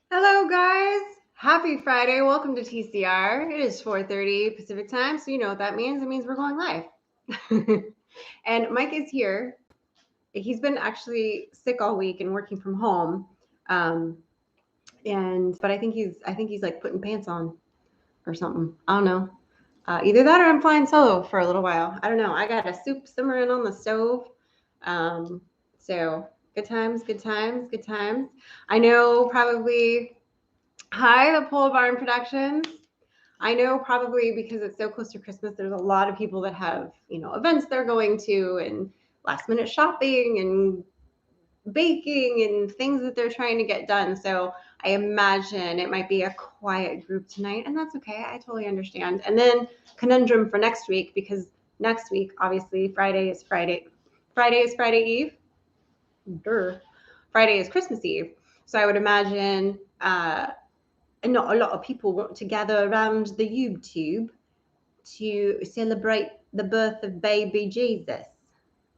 Hello, guys. Happy Friday. Welcome to TCR. It is 4:30 Pacific time, so you know what that means. It means we're going live. And Mike is here. He's been actually sick all week and working from home. Um, but I think he's like putting pants on or something. I don't know. Either that or I'm flying solo for a little while. I don't know. I got a soup simmering on the stove. Um, so good times, good times, good times. I know probably. Hi, the Pole Barn Productions. I know probably because it's so close to Christmas, there's a lot of people that have, events they're going to and last minute shopping and baking and things that they're trying to get done. So I imagine it might be a quiet group tonight, and that's okay. I totally understand. And then conundrum for next week because next week, obviously, Friday is Friday. Friday is Friday Eve. Durr. Friday is Christmas Eve. So I would imagine and not a lot of people want to gather around the YouTube to celebrate the birth of baby Jesus.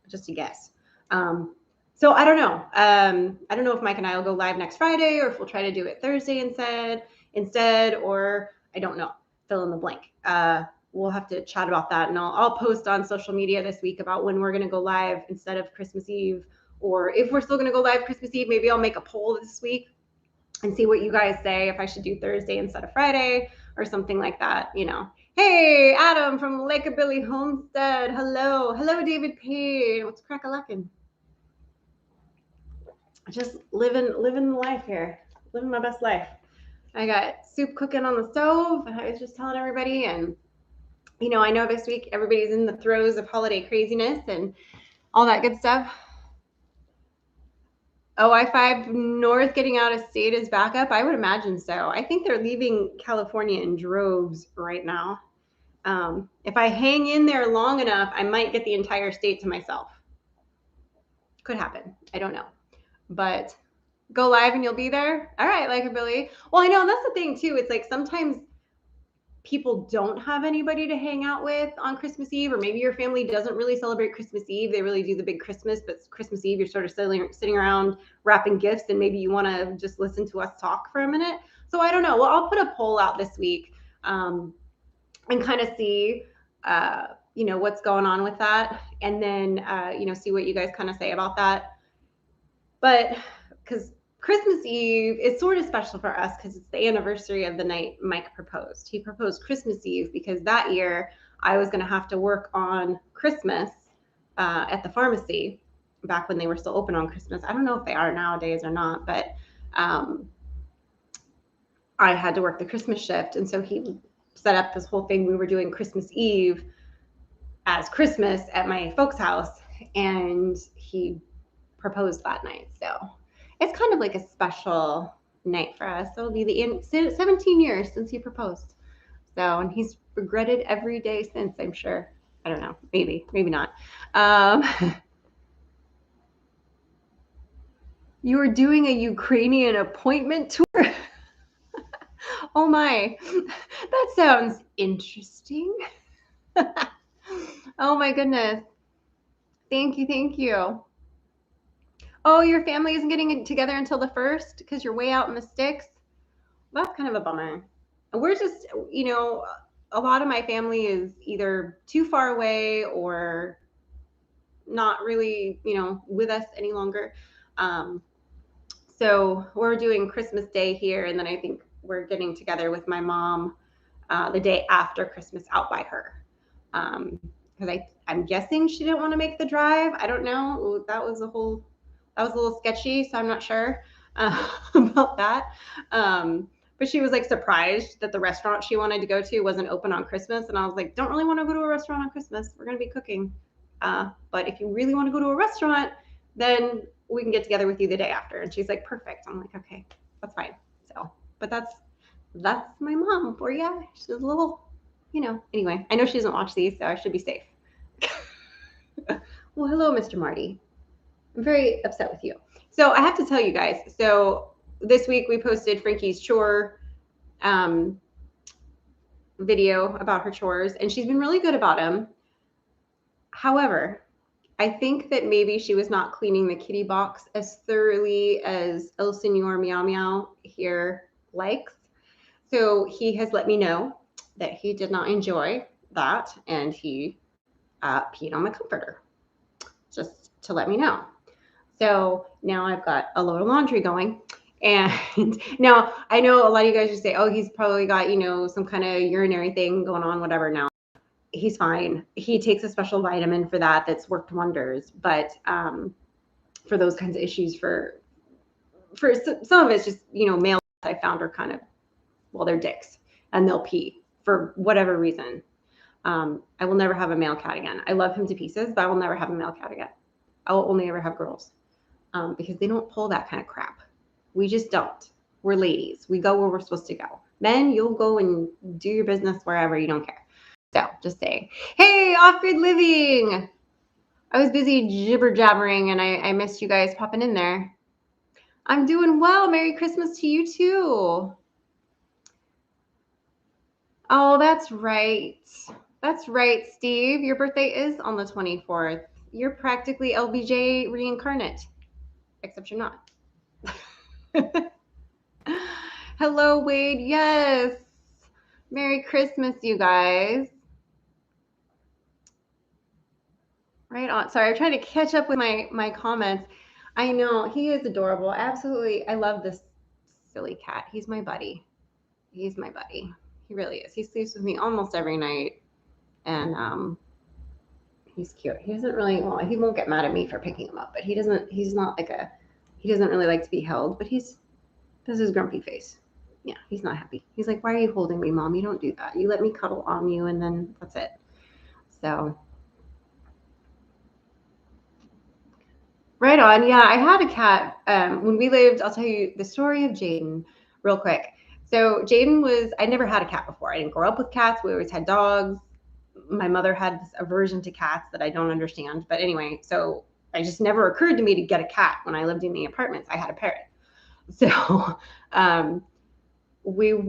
Just a guess. So I don't know. I don't know if Mike and I will go live next Friday or if we'll try to do it Thursday instead, or I don't know. Fill in the blank. We'll have to chat about that, and I'll post on social media this week about when we're going to go live instead of Christmas Eve, or if we're still going to go live Christmas Eve. Maybe I'll make a poll this week and see what you guys say if I should do Thursday instead of Friday or something like that. Hey, Adam from Lakeabilly Homestead. Hello. Hello, David Payne. What's crack-a-lackin'? Just living the life here. Living my best life. I got soup cooking on the stove. I was just telling everybody. And, I know this week everybody's in the throes of holiday craziness and all that good stuff. Oh, I-5 North getting out of state is back up? I would imagine so. I think they're leaving California in droves right now. If I hang in there long enough, I might get the entire state to myself. Could happen. I don't know. But go live and you'll be there? All right, like a Billy. Well, I know that's the thing too. It's like sometimes people don't have anybody to hang out with on Christmas Eve, or maybe your family doesn't really celebrate Christmas Eve. They really do the big Christmas, but Christmas Eve, you're sort of sitting around wrapping gifts, and maybe you want to just listen to us talk for a minute. So I don't know. Well, I'll put a poll out this week and kind of see, what's going on with that, and then, see what you guys kind of say about that. But because Christmas Eve is sort of special for us because it's the anniversary of the night Mike proposed. He proposed Christmas Eve because that year I was going to have to work on Christmas at the pharmacy back when they were still open on Christmas. I don't know if they are nowadays or not, but I had to work the Christmas shift. And so he set up this whole thing. We were doing Christmas Eve as Christmas at my folks' house, and he proposed that night. So it's kind of like a special night for us. It'll be the 17 years since he proposed. So, and he's regretted every day since, I'm sure. I don't know. Maybe not. You were doing a Ukrainian appointment tour? Oh my, that sounds interesting. Oh my goodness. Thank you. Thank you. Oh, your family isn't getting together until the 1st because you're way out in the sticks? That's kind of a bummer. We're just, a lot of my family is either too far away or not really, with us any longer. So we're doing Christmas Day here, and then I think we're getting together with my mom the day after Christmas out by her. Because I'm guessing she didn't want to make the drive. I don't know. That was a little sketchy, so I'm not sure about that. But she was like surprised that the restaurant she wanted to go to wasn't open on Christmas. And I was like, don't really want to go to a restaurant on Christmas. We're going to be cooking. But if you really want to go to a restaurant, then we can get together with you the day after. And she's like, perfect. I'm like, okay, that's fine. So, but that's my mom for you. She's a little, anyway, I know she doesn't watch these, so I should be safe. Well, hello, Mr. Marty. I'm very upset with you. So I have to tell you guys, so this week we posted Frankie's chore video about her chores, and she's been really good about them. However, I think that maybe she was not cleaning the kitty box as thoroughly as El Señor Meow Meow here likes. So he has let me know that he did not enjoy that, and he peed on my comforter, just to let me know. So now I've got a load of laundry going. And now I know a lot of you guys just say, oh, he's probably got, some kind of urinary thing going on, whatever. Now he's fine. He takes a special vitamin for that that's worked wonders. But for those kinds of issues, for some of it's just, males I found are kind of, well, they're dicks and they'll pee for whatever reason. I will never have a male cat again. I love him to pieces, but I will never have a male cat again. I will only ever have girls. Because they don't pull that kind of crap. We just don't. We're ladies. We go where we're supposed to go. Men, you'll go and do your business wherever. You don't care. So, just saying. Hey, off-grid living. I was busy jibber jabbering and I missed you guys popping in there. I'm doing well. Merry Christmas to you too. Oh, that's right. That's right, Steve. Your birthday is on the 24th. You're practically LBJ reincarnate. Except you're not. Hello, Wade. Yes. Merry Christmas, you guys. Right on. Sorry, I'm trying to catch up with my comments. I know he is adorable. Absolutely. I love this silly cat. He's my buddy. He's my buddy. He really is. He sleeps with me almost every night. And he's cute. He doesn't really, well, he won't get mad at me for picking him up, but he doesn't really like to be held, but this is his grumpy face. Yeah, he's not happy. He's like, why are you holding me, Mom? You don't do that. You let me cuddle on you, and then that's it. So, right on. Yeah, I had a cat when we lived. I'll tell you the story of Jaden real quick. So Jaden I never had a cat before. I didn't grow up with cats. We always had dogs. My mother had this aversion to cats that I don't understand. But anyway, so it just never occurred to me to get a cat when I lived in the apartments. I had a parrot. So it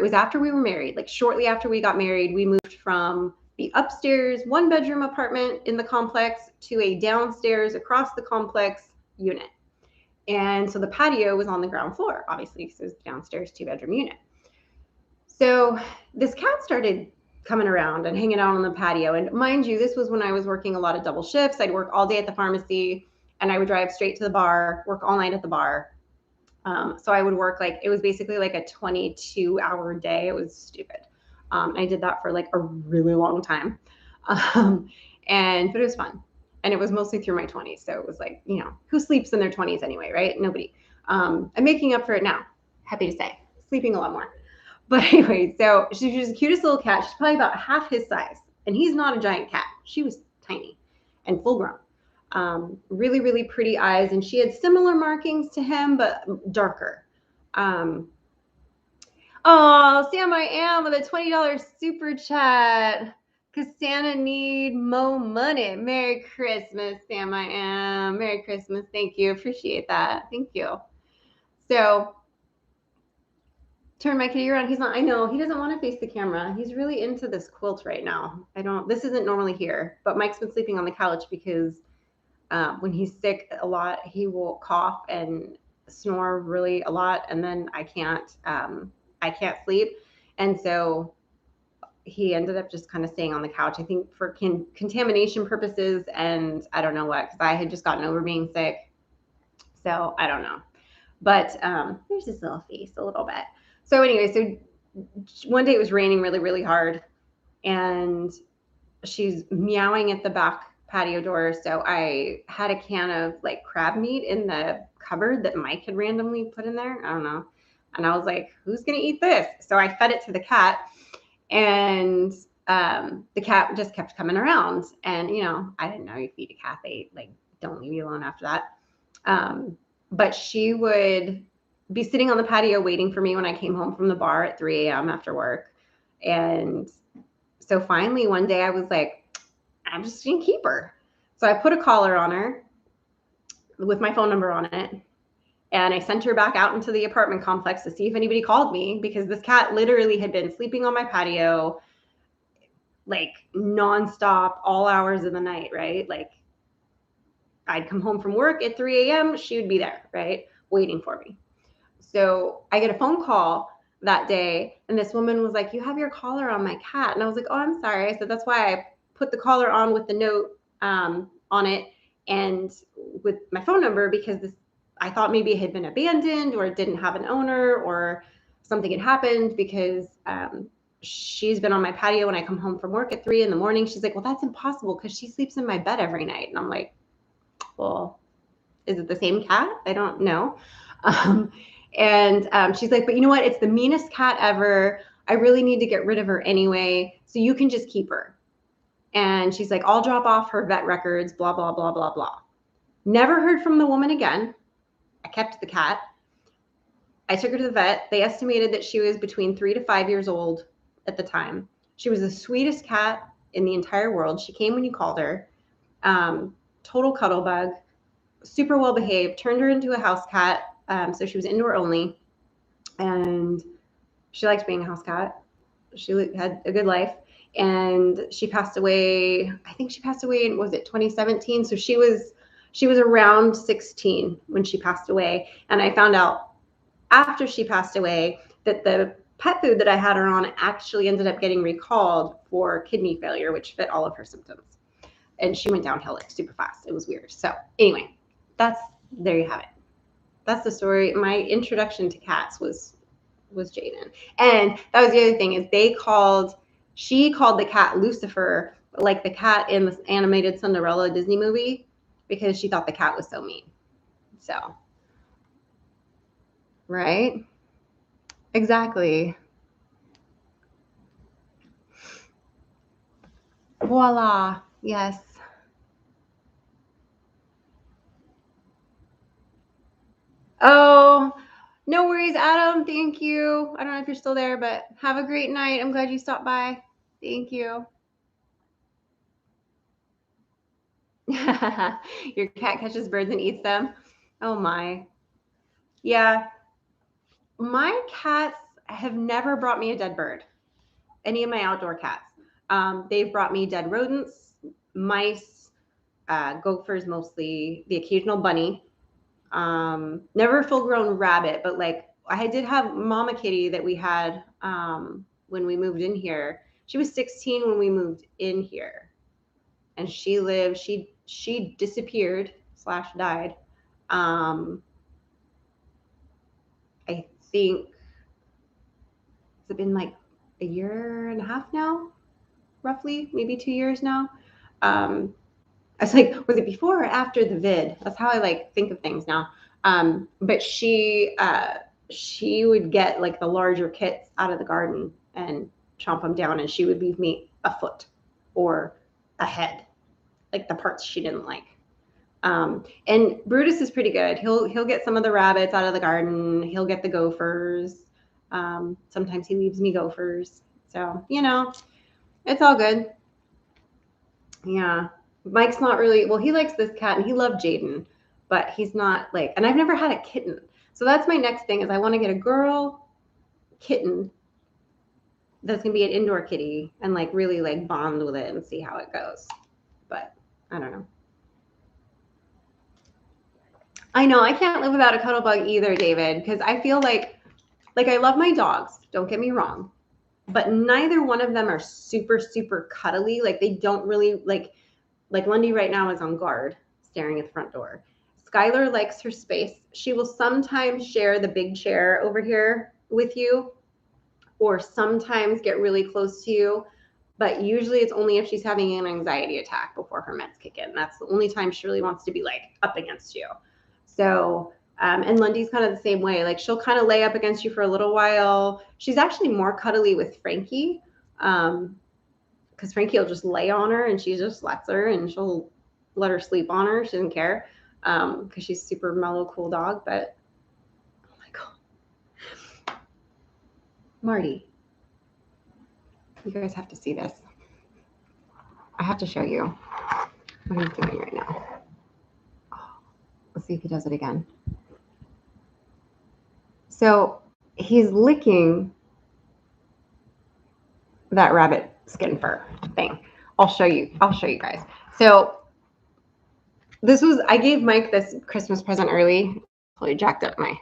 was after we were married, like shortly after we got married, we moved from the upstairs 1-bedroom apartment in the complex to a downstairs across the complex unit. And so the patio was on the ground floor, obviously, because it was downstairs 2-bedroom unit. So this cat started coming around and hanging out on the patio. And mind you, this was when I was working a lot of double shifts. I'd work all day at the pharmacy and I would drive straight to the bar, work all night at the bar. So I would work it was basically like a 22-hour day. It was stupid. I did that for like a really long time. But it was fun. And it was mostly through my 20s. So it was like, who sleeps in their 20s anyway, right? Nobody. I'm making up for it now. Happy to say. Sleeping a lot more. But anyway, so she was the cutest little cat. She's probably about half his size. And he's not a giant cat. She was tiny and full grown. Really, really pretty eyes. And she had similar markings to him, but darker. Oh, Sam, I am with a $20 super chat. Because Santa need more money. Merry Christmas, Sam, I am. Merry Christmas. Thank you. Appreciate that. Thank you. So, turn my kitty around. I know, he doesn't want to face the camera. He's really into this quilt right now. This isn't normally here, but Mike's been sleeping on the couch because when he's sick a lot, he will cough and snore really a lot. And then I can't sleep. And so he ended up just kind of staying on the couch, I think for contamination purposes. And I don't know what, because I had just gotten over being sick. So I don't know. But there's his little face a little bit. So anyway, so one day it was raining really, really hard. And she's meowing at the back patio door. So I had a can of like crab meat in the cupboard that Mike had randomly put in there. I don't know. And I was like, who's going to eat this? So I fed it to the cat. And the cat just kept coming around. And, I didn't know you feed a cat. They don't leave you alone after that. But she would be sitting on the patio waiting for me when I came home from the bar at 3 a.m. after work. And so finally one day I was like, I'm just going to keep her. So I put a collar on her with my phone number on it. And I sent her back out into the apartment complex to see if anybody called me, because this cat literally had been sleeping on my patio, like nonstop, all hours of the night, right? Like I'd come home from work at 3 a.m. She would be there, right, waiting for me. So I get a phone call that day, and this woman was like, "You have your collar on my cat." And I was like, "Oh, I'm sorry." I said, "That's why I put the collar on with the note on it and with my phone number, because I thought maybe it had been abandoned or it didn't have an owner or something had happened, because she's been on my patio when I come home from work at 3 a.m. She's like, "Well, that's impossible because she sleeps in my bed every night." And I'm like, "Well, is it the same cat? I don't know." She's like, "But you know what? It's the meanest cat ever. I really need to get rid of her anyway. So you can just keep her." And she's like, "I'll drop off her vet records, blah, blah, blah, blah, blah." Never heard from the woman again. I kept the cat. I took her to the vet. They estimated that she was between 3 to 5 years old at the time. She was the sweetest cat in the entire world. She came when you called her. Total cuddle bug, super well behaved, turned her into a house cat. So she was indoor only, and she liked being a house cat. She had a good life, and she passed away. I think she passed away in, was it 2017? So she was around 16 when she passed away. And I found out after she passed away that the pet food that I had her on actually ended up getting recalled for kidney failure, which fit all of her symptoms. And she went downhill like super fast. It was weird. So anyway, there you have it. That's the story. My introduction to cats was Jaden. And that was the other thing, is she called the cat Lucifer, like the cat in the animated Cinderella Disney movie, because she thought the cat was so mean. So, right? Exactly. Voila. Yes. Oh, no worries, Adam. Thank you. I don't know if you're still there, but have a great night. I'm glad you stopped by. Thank you. Your cat catches birds and eats them. Oh my. Yeah. My cats have never brought me a dead bird. Any of my outdoor cats. They've brought me dead rodents, mice, gophers mostly, the occasional bunny. Never a full-grown rabbit, but like I did have Mama Kitty that we had when we moved in here. She was 16 when we moved in here, and she lived. She disappeared / died. I think it's been like a year and a half now, roughly, maybe 2 years now. I was like, was it before or after the vid? That's how I like think of things now. But she would get like the larger kits out of the garden and chomp them down, and she would leave me a foot or a head, like the parts she didn't like. And Brutus is pretty good. He'll get some of the rabbits out of the garden. He'll get the gophers. Sometimes he leaves me gophers. So, it's all good. Yeah. Mike's not really, well, he likes this cat and he loved Jaden, but he's not like, and I've never had a kitten. So that's my next thing, is I want to get a girl kitten that's going to be an indoor kitty and like really like bond with it and see how it goes. But I don't know. I know I can't live without a cuddle bug either, David, because I feel like I love my dogs. Don't get me wrong, but neither one of them are super, super cuddly. Like they don't really like Lundy right now is on guard, staring at the front door. Skylar likes her space. She will sometimes share the big chair over here with you, or sometimes get really close to you. But usually it's only if she's having an anxiety attack before her meds kick in. That's the only time she really wants to be like up against you. So, and Lundy's kind of the same way. Like she'll kind of lay up against you for a little while. She's actually more cuddly with Frankie. Because Frankie will just lay on her and she just lets her, and she'll let her sleep on her. She doesn't care because she's super mellow, cool dog. But oh my God, Marty, you guys have to see this. I have to show you what he's doing right now. Oh, let's see if he does it again. So he's licking that rabbit skin fur thing. I'll show you guys. So I gave Mike this Christmas present early. Totally jacked up my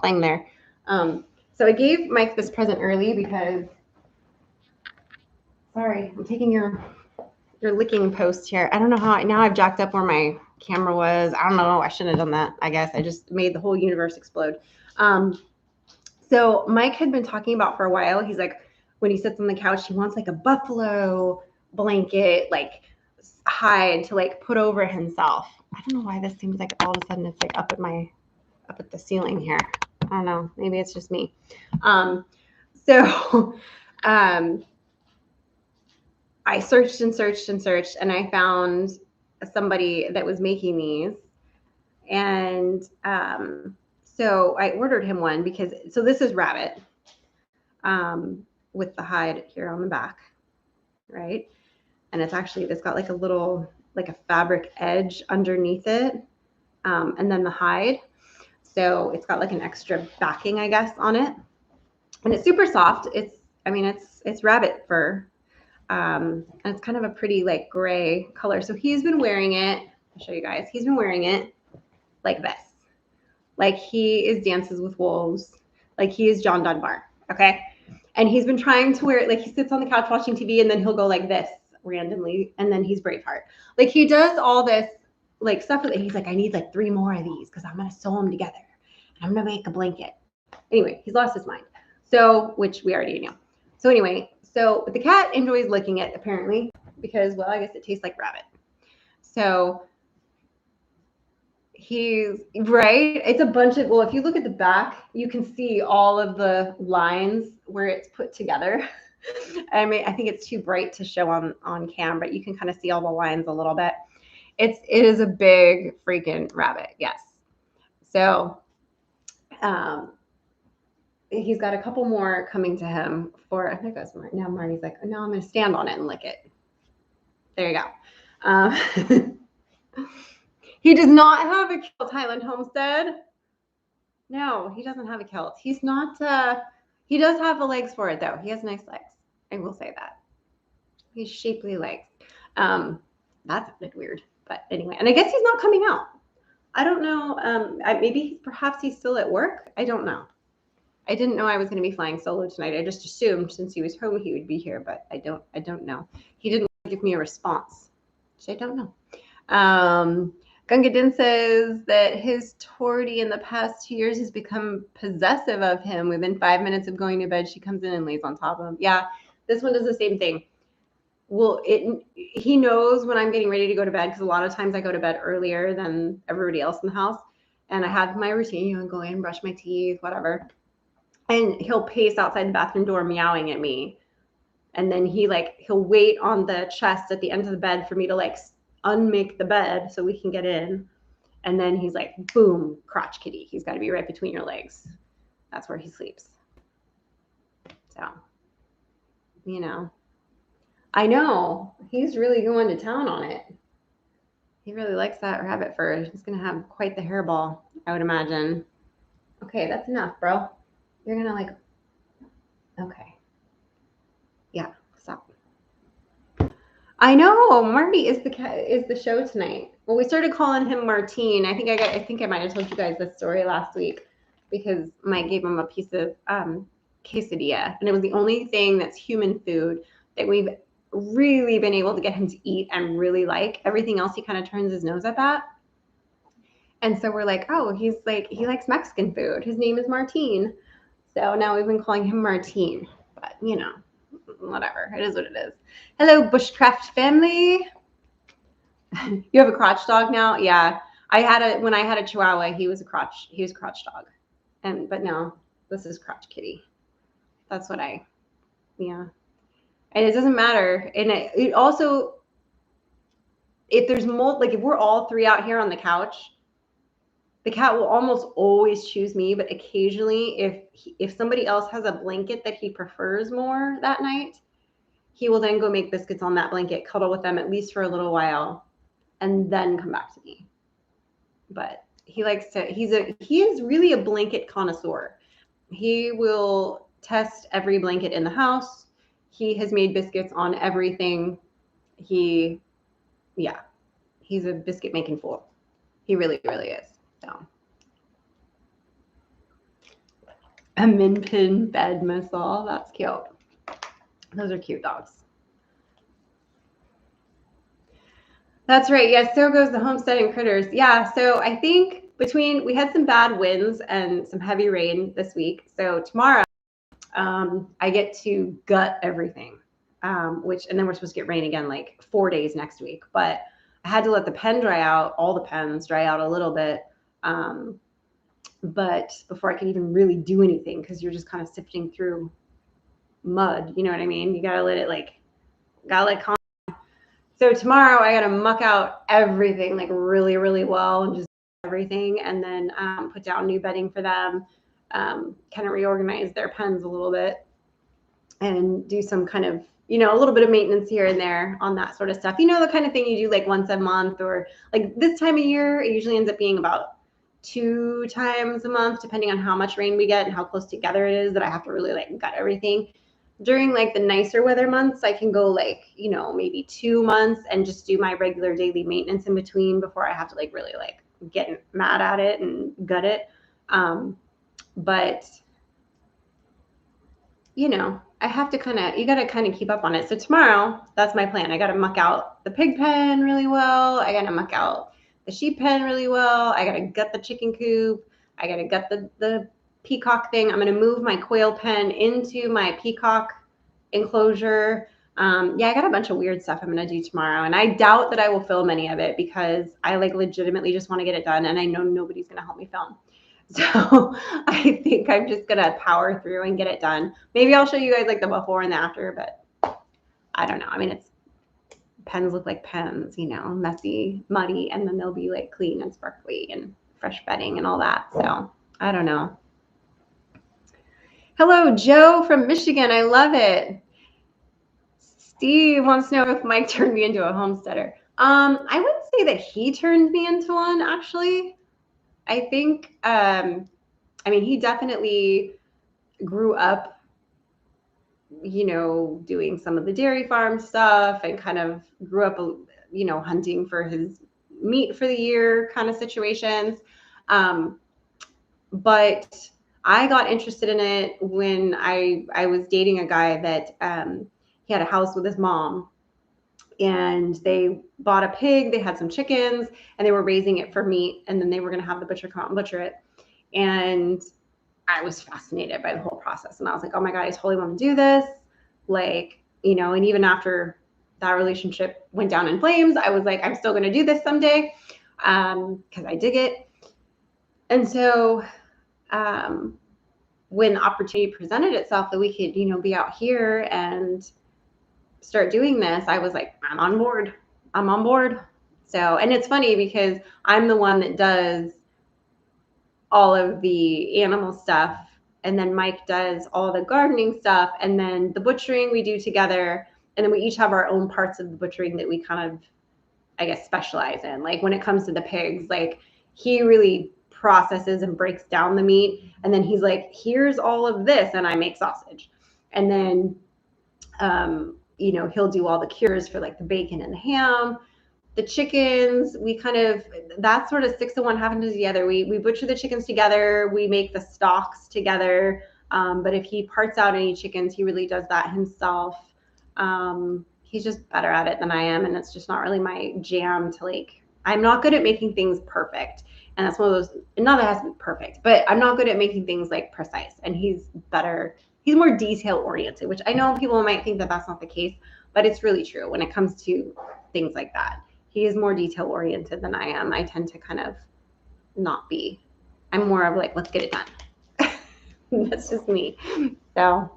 thing there. So I gave Mike this present early because, sorry, I'm taking your licking post here. I don't know how now I've jacked up where my camera was. I don't know. I shouldn't have done that. I guess I just made the whole universe explode. So Mike had been talking about for a while. He's like, when he sits on the couch, he wants like a buffalo blanket, like hide to like put over himself. I don't know why this seems like all of a sudden it's like up at the ceiling here. I don't know. Maybe it's just me. So I searched and searched and searched, and I found somebody that was making these. And so I ordered him one because, so this is rabbit with the hide here on the back, right? And it's got like a little, like a fabric edge underneath it, and then the hide. So it's got like an extra backing, I guess, on it. And it's super soft. It's rabbit fur. And it's kind of a pretty like gray color. So he's been wearing it. I'll show you guys. He's been wearing it like this. Like he is Dances with Wolves. Like he is John Dunbar. Okay. And he's been trying to wear it. Like he sits on the couch watching TV and then he'll go like this randomly. And then he's Braveheart. Like he does all this like stuff that he's like, I need like 3 more of these because I'm going to sew them together. And I'm going to make a blanket. Anyway, he's lost his mind. So, which we already know. So anyway, so the cat enjoys licking it apparently because, well, I guess it tastes like rabbit. So he's right. It's a bunch of, well, if you look at the back, you can see all of the lines where it's put together. I mean, I think it's too bright to show on cam, but you can kind of see all the lines a little bit. It is a big freaking rabbit. Yes. So, he's got a couple more coming to him for, I think that's Marty. Now Marty's like, oh, no, I'm going to stand on it and lick it. There you go. He does not have a kilt, Highland Homestead. No, he doesn't have a kilt. He's not, he does have the legs for it though. He has nice legs. I will say that. He's shapely legs. That sounded weird, but anyway, and I guess he's not coming out. I don't know. Perhaps he's still at work. I don't know. I didn't know I was going to be flying solo tonight. I just assumed since he was home he would be here, but I don't know. He didn't give me a response, so I don't know. Gunga Din says that his tortie in the past 2 years has become possessive of him. Within 5 minutes of going to bed, she comes in and lays on top of him. Yeah, this one does the same thing. Well, he knows when I'm getting ready to go to bed because a lot of times I go to bed earlier than everybody else in the house, and I have my routine, go in, brush my teeth, whatever. And he'll pace outside the bathroom door meowing at me. And then he'll wait on the chest at the end of the bed for me to like unmake the bed so we can get in. And then he's like, boom, crotch kitty. He's got to be right between your legs. That's where he sleeps. So, I know he's really going to town on it. He really likes that rabbit fur. He's going to have quite the hairball, I would imagine. Okay, that's enough, bro. You're going to like, okay. Yeah, stop. I know Marty is the show tonight. Well, we started calling him Martine. I think I might have told you guys this story last week because Mike gave him a piece of quesadilla, and it was the only thing that's human food that we've really been able to get him to eat and really like. Everything else he kind of turns his nose up at. And so we're like, oh, he likes Mexican food. His name is Martine. So now we've been calling him Martine. But whatever. It is what it is. Hello, Bushcraft family. You have a crotch dog now? Yeah. When I had a Chihuahua, he was a crotch dog. But no, this is crotch kitty. That's what yeah. And it doesn't matter. And it also, if there's if we're all 3 out here on the couch, the cat will almost always choose me, but occasionally if somebody else has a blanket that he prefers more that night, he will then go make biscuits on that blanket, cuddle with them at least for a little while, and then come back to me. But he is really a blanket connoisseur. He will test every blanket in the house. He has made biscuits on everything. He's a biscuit making fool. He really, really is. So a min pin bed missile. That's cute. Those are cute dogs. That's right. Yes, so goes the homesteading critters. Yeah, so I think we had some bad winds and some heavy rain this week. So tomorrow, I get to gut everything, and then we're supposed to get rain again like 4 days next week. But I had to let the pen dry out, all the pens dry out a little bit, but before I could even really do anything, because you're just kind of sifting through mud. You know what I mean? You gotta let it calm. So tomorrow I gotta muck out everything like really, really well and just everything, and then put down new bedding for them, kind of reorganize their pens a little bit, and do some kind of, a little bit of maintenance here and there on that sort of stuff. The kind of thing you do like once a month, or like this time of year, it usually ends up being about 2 times a month, depending on how much rain we get and how close together it is, that I have to really like gut everything. During like the nicer weather months, I can go like, maybe 2 months and just do my regular daily maintenance in between before I have to like really like get mad at it and gut it. But I have to you got to kind of keep up on it. So tomorrow, that's my plan. I got to muck out the pig pen really well. I got to muck out the sheep pen really well. I got to gut the chicken coop. I got to gut the peacock thing. I'm going to move my quail pen into my peacock enclosure. I got a bunch of weird stuff I'm going to do tomorrow. And I doubt that I will film any of it, because I like legitimately just want to get it done. And I know nobody's going to help me film. So I think I'm just going to power through and get it done. Maybe I'll show you guys like the before and the after, but I don't know. I mean, pens look like pens, messy, muddy, and then they'll be like clean and sparkly and fresh bedding and all that. So I don't know. Hello, Joe from Michigan. I love it. Steve wants to know if Mike turned me into a homesteader. I wouldn't say that he turned me into one, actually. I think, he definitely grew up, doing some of the dairy farm stuff, and kind of grew up, hunting for his meat for the year kind of situations. But I got interested in it when I was dating a guy that he had a house with his mom, and they bought a pig, they had some chickens, and they were raising it for meat, and then they were going to have the butcher come out and butcher it. And I was fascinated by the whole process, and I was like, oh my God, I totally want to do this. Like, and even after that relationship went down in flames, I was like, I'm still going to do this someday, because I dig it. And so when the opportunity presented itself that we could, be out here and start doing this, I was like, I'm on board. So, and it's funny because I'm the one that does all of the animal stuff, and then Mike does all the gardening stuff, and then the butchering we do together, and then we each have our own parts of the butchering that we kind of, I guess, specialize in. Like when it comes to the pigs, like he really processes and breaks down the meat, and then he's like, here's all of this, and I make sausage. And then he'll do all the cures for like the bacon and the ham. The chickens, we kind of, that's sort of 6 of one, half of the other. We butcher the chickens together, we make the stocks together, but if he parts out any chickens, he really does that himself. He's just better at it than I am, and it's just not really my jam to like, I'm not good at making things perfect, and that's one of those, not that it has to be perfect, but I'm not good at making things like precise, and he's better. He's more detail oriented, which I know people might think that that's not the case, but it's really true when it comes to things like that. He is more detail oriented than I am. I tend to kind of not be. I'm more of like, let's get it done. That's just me. So,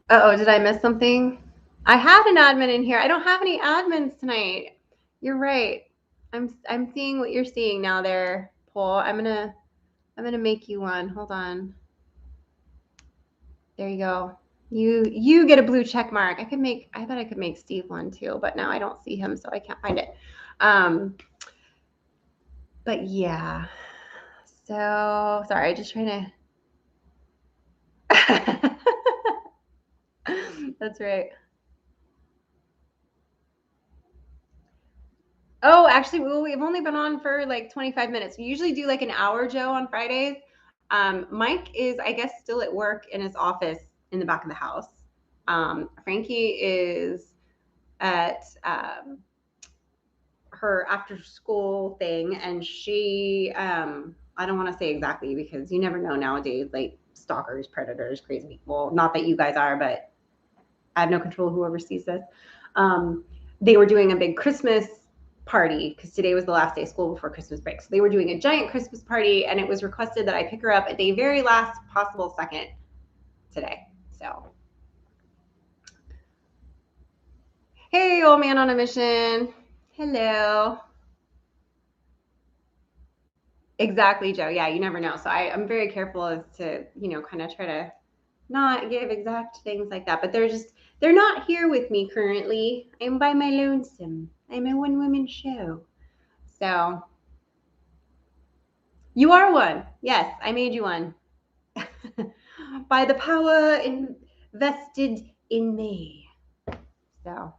did I miss something? I had an admin in here. I don't have any admins tonight. You're right. I'm seeing what you're seeing now there, Paul. I'm gonna make you one. Hold on. There you go. You get a blue check mark. I bet I could make Steve one too, but now I don't see him, so I can't find it. But yeah. So sorry, just trying to. That's right. Oh, actually, we've only been on for like 25 minutes. We usually do like an hour, Joe, on Fridays. Mike is, I guess, still at work in his office in the back of the house. Frankie is at her after school thing, and she, I don't want to say exactly because you never know nowadays, like stalkers, predators, crazy people. Not that you guys are, but I have no control who oversees this. They were doing a big Christmas party because today was the last day of school before Christmas break. So they were doing a giant Christmas party, and it was requested that I pick her up at the very last possible second today. So, hey, old man on a mission. Hello. Exactly, Joe. Yeah, you never know. So I'm very careful as to, kind of try to not give exact things like that. But they're not here with me currently. I'm by my lonesome. I'm a one-woman show. So you are one. Yes, I made you one. By the power invested in me. So.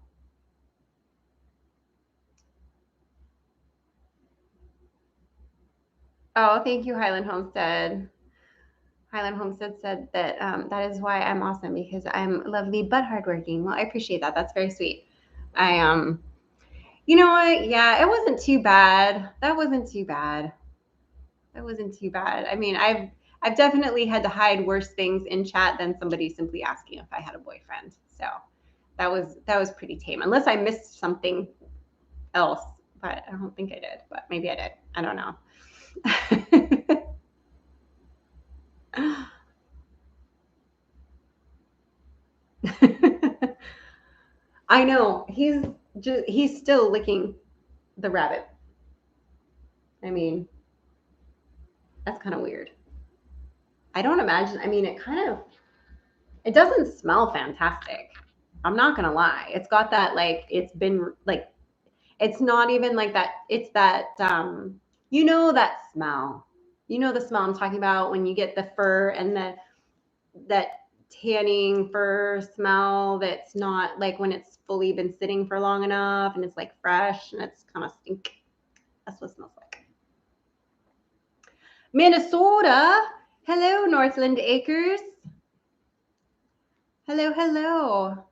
Oh, thank you, Highland Homestead. Highland Homestead said that that is why I'm awesome because I'm lovely but hardworking. Well, I appreciate that. That's very sweet. I you know what? Yeah, it wasn't too bad. That wasn't too bad. That wasn't too bad. I mean, I've definitely had to hide worse things in chat than somebody simply asking if I had a boyfriend. So that was pretty tame. Unless I missed something else, but I don't think I did. But maybe I did. I don't know. I know he's still licking the rabbit. I mean, that's kind of weird. I don't imagine. I mean, it doesn't smell fantastic. I'm not gonna lie. It's got that like it's been like it's not even like that. It's that that smell. You know the smell I'm talking about when you get the fur and that tanning fur smell that's not like when it's fully been sitting for long enough and it's like fresh and it's kind of stink. That's what it smells like. Minnesota. Hello, Northland Acres. Hello, hello.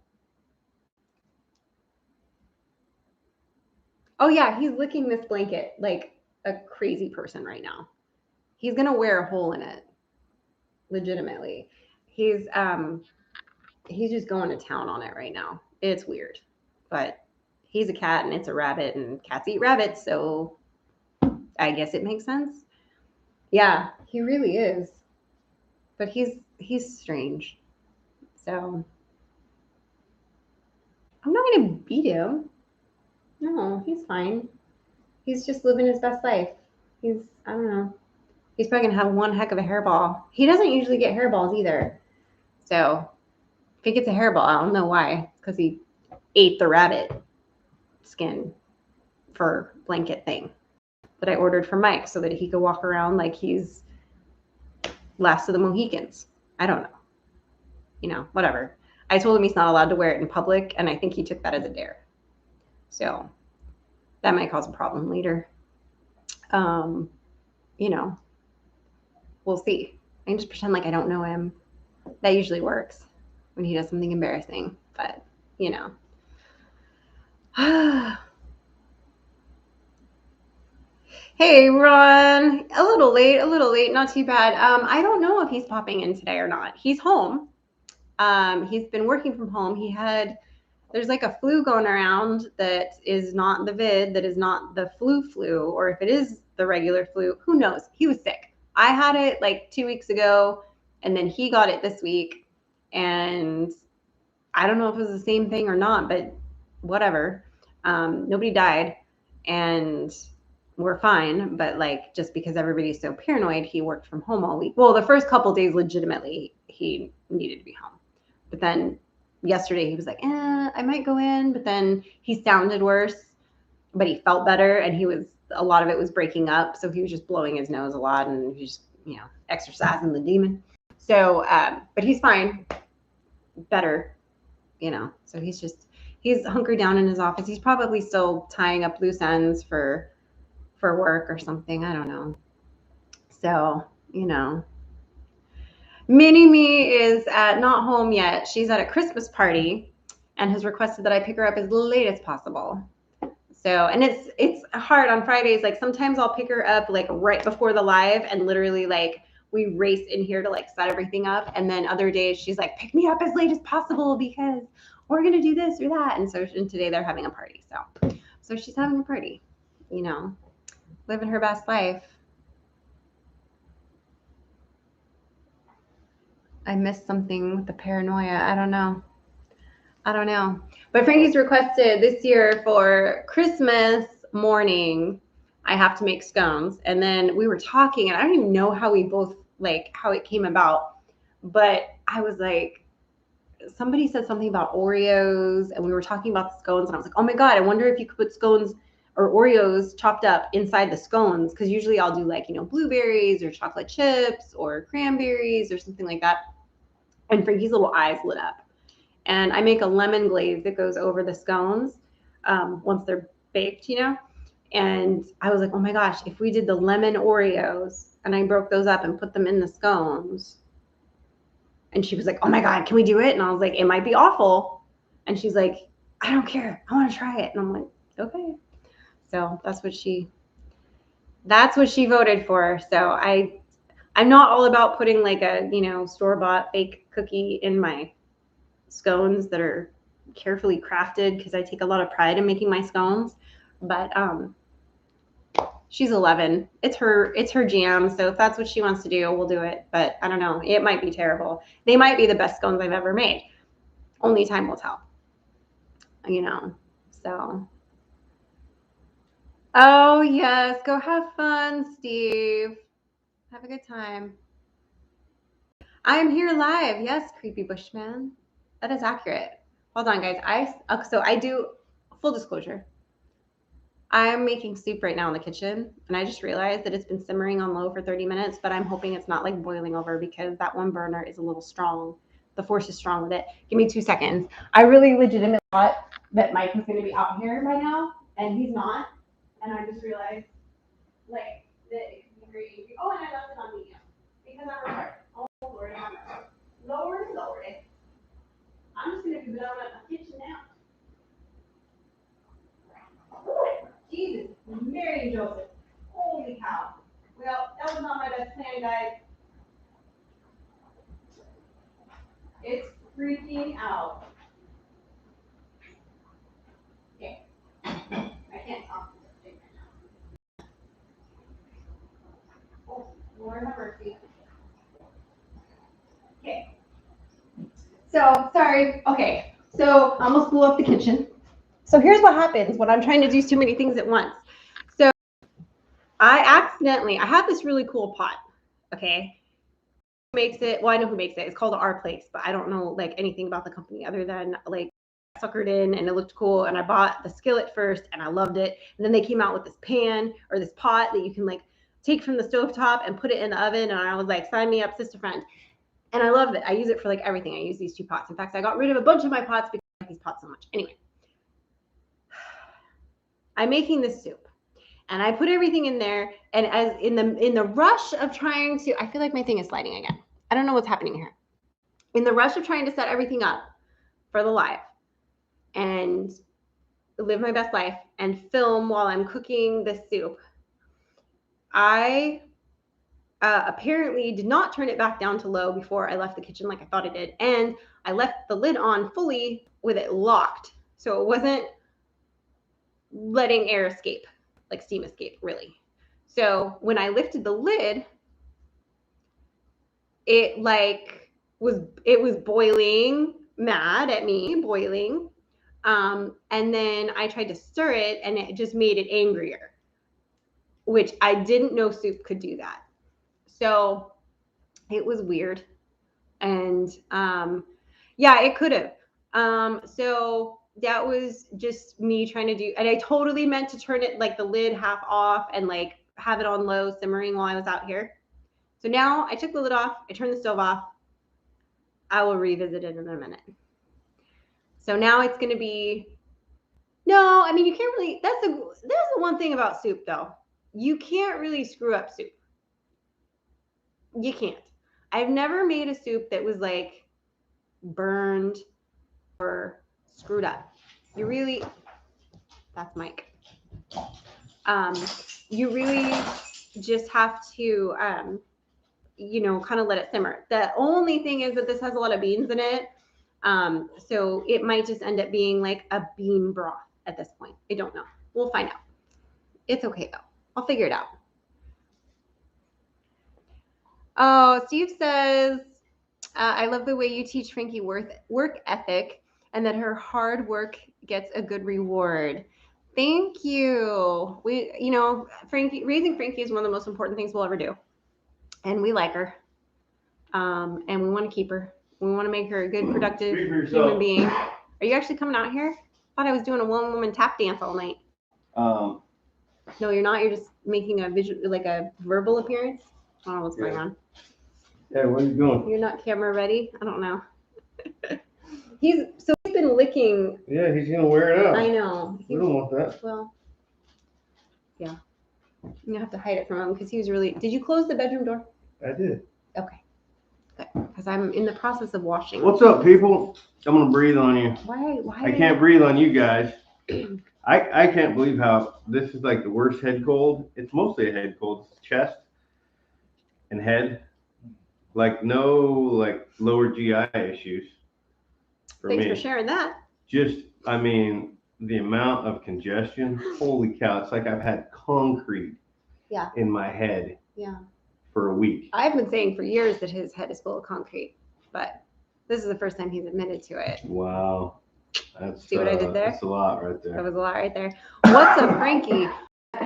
Oh yeah, he's licking this blanket like a crazy person right now. He's gonna wear a hole in it, legitimately. He's just going to town on it right now. It's weird, but he's a cat and it's a rabbit, and cats eat rabbits, so I guess it makes sense. Yeah, he really is, but he's strange. So I'm not gonna beat him. No, he's fine. He's just living his best life. I don't know. He's probably gonna have one heck of a hairball. He doesn't usually get hairballs either. So if he gets a hairball, I don't know why. Because he ate the rabbit skin fur blanket thing that I ordered for Mike so that he could walk around like he's last of the Mohicans. I don't know. Whatever. I told him he's not allowed to wear it in public, and I think he took that as a dare. So that might cause a problem later. Um, you know, we'll see. I can just pretend like I don't know him. That usually works when he does something embarrassing, but you know. Hey, Ron. A little late, not too bad. I don't know if he's popping in today or not. He's home. He's been working from home. There's like a flu going around that is not the vid, that is not the flu, or if it is the regular flu, who knows? He was sick. I had it like 2 weeks ago, and then he got it this week. And I don't know if it was the same thing or not, but whatever. Nobody died, and we're fine. But like, just because everybody's so paranoid, he worked from home all week. Well, the first couple days, legitimately, he needed to be home. But then yesterday, he was like, I might go in. But then he sounded worse, but he felt better, and a lot of it was breaking up. So he was just blowing his nose a lot, and he's just, exercising the demon. So, but he's fine, better. So he's he's hunkered down in his office. He's probably still tying up loose ends for work or something. I don't know. So, you know. Mini Me is not home yet. She's at a Christmas party and has requested that I pick her up as late as possible. So, and it's hard on Fridays. Like sometimes I'll pick her up like right before the live and literally like we race in here to like set everything up. And then other days she's like, pick me up as late as possible because we're gonna do this or that. And so and today they're having a party. So she's having a party, you know, living her best life. I missed something with the paranoia. I don't know. But Frankie's requested this year for Christmas morning, I have to make scones. And then we were talking, and I don't even know how we both, like, how it came about. But I was like, somebody said something about Oreos, and we were talking about the scones. And I was like, oh my God, I wonder if you could put scones or Oreos chopped up inside the scones. Because usually I'll do like, you know, blueberries or chocolate chips or cranberries or something like that. And Frankie's little eyes lit up. And I make a lemon glaze that goes over the scones once they're baked, you know. And I was like, oh my gosh, if we did the lemon Oreos and I broke those up and put them in the scones. And she was like, oh my God, can we do it? And I was like, it might be awful. And she's like, I don't care. I want to try it. And I'm like, okay. So that's what she voted for. So I'm not all about putting like a, you know, store-bought fake cookie in my scones that are carefully crafted because I take a lot of pride in making my scones. But she's 11. It's her jam. So if that's what she wants to do, we'll do it. But I don't know. It might be terrible. They might be the best scones I've ever made. Only time will tell. You know. So. Oh yes, go have fun, Steve. Have a good time. I'm here live. Yes, creepy bushman. That is accurate. Hold on, guys. So I do full disclosure. I'm making soup right now in the kitchen, and I just realized that it's been simmering on low for 30 minutes, but I'm hoping it's not like boiling over because that one burner is a little strong. The force is strong with it. Give me 2 seconds. I really legitimately thought that Mike was going to be out here by now, and he's not. And I just realized, like, that it could be very easy. Oh, and I left it on medium because I'm retarded. Oh, Lord, Lord. I'm just going to be blowing up my kitchen now. Jesus, Mary and Joseph. Holy cow. Well, that was not my best plan, guys. It's freaking out. Okay. I can't talk to this thing right now. Oh, Lord have mercy. Okay. So, sorry. Okay. So, I almost blew up the kitchen. So, here's what happens when I'm trying to do too many things at once. So, I have this really cool pot. Okay. Who makes it? Well, I know who makes it. It's called Our Place, but I don't know like anything about the company other than like suckered in and it looked cool. And I bought the skillet first and I loved it. And then they came out with this pan or this pot that you can like take from the stovetop and put it in the oven. And I was like, sign me up, sister friend. And I love it. I use it for like everything. I use these 2 pots. In fact, I got rid of a bunch of my pots because I like these pots so much. Anyway, I'm making this soup. And I put everything in there, and as in the rush of trying to, I feel like my thing is sliding again. I don't know what's happening here. In the rush of trying to set everything up for the live and live my best life and film while I'm cooking this soup, I apparently did not turn it back down to low before I left the kitchen like I thought I did. And I left the lid on fully with it locked. So it wasn't letting air escape, like steam escape, really. So when I lifted the lid, it was boiling, mad at me, boiling. And then I tried to stir it and it just made it angrier, which I didn't know soup could do that. So it was weird. And yeah, it could have. So that was just me trying to do, and I totally meant to turn it like the lid half off and like have it on low simmering while I was out here. So now I took the lid off, I turned the stove off. I will revisit it in a minute. So now it's going to be No, I mean you can't really. That's the one thing about soup though. You can't really screw up soup. You can't. I've never made a soup that was like burned or screwed up. You really. That's Mike. You really just have to, kind of let it simmer. The only thing is that this has a lot of beans in it. So it might just end up being like a bean broth at this point. I don't know. We'll find out. It's okay though. I'll figure it out. Oh, Steve says, I love the way you teach Frankie work ethic and that her hard work gets a good reward. Thank you. Raising Frankie is one of the most important things we'll ever do. And we like her. And we want to keep her. We want to make her a good, productive human being. Are you actually coming out here? I thought I was doing a one-woman tap dance all night. No, you're not. You're just making a verbal appearance. I don't know what's going on. Yeah, where are you going? You're not camera ready? I don't know. He's been licking. Yeah, he's gonna wear it out. I know. We don't want that. Well, yeah. You're gonna have to hide it from him because he was really. Did you close the bedroom door? I did. Okay. Good. Because I'm in the process of washing. What's up, people? I'm gonna breathe on you. Why? I can't breathe on you guys. I can't believe how this is like the worst head cold. It's mostly a head cold. It's chest and head. Like no lower GI issues. Thanks for sharing that. Just, I mean, the amount of congestion. Holy cow! It's like I've had concrete. Yeah. In my head. Yeah. For a week. I've been saying for years that his head is full of concrete, but this is the first time he's admitted to it. Wow. See what I did there? That's a lot right there. That was a lot right there. What's up, Frankie?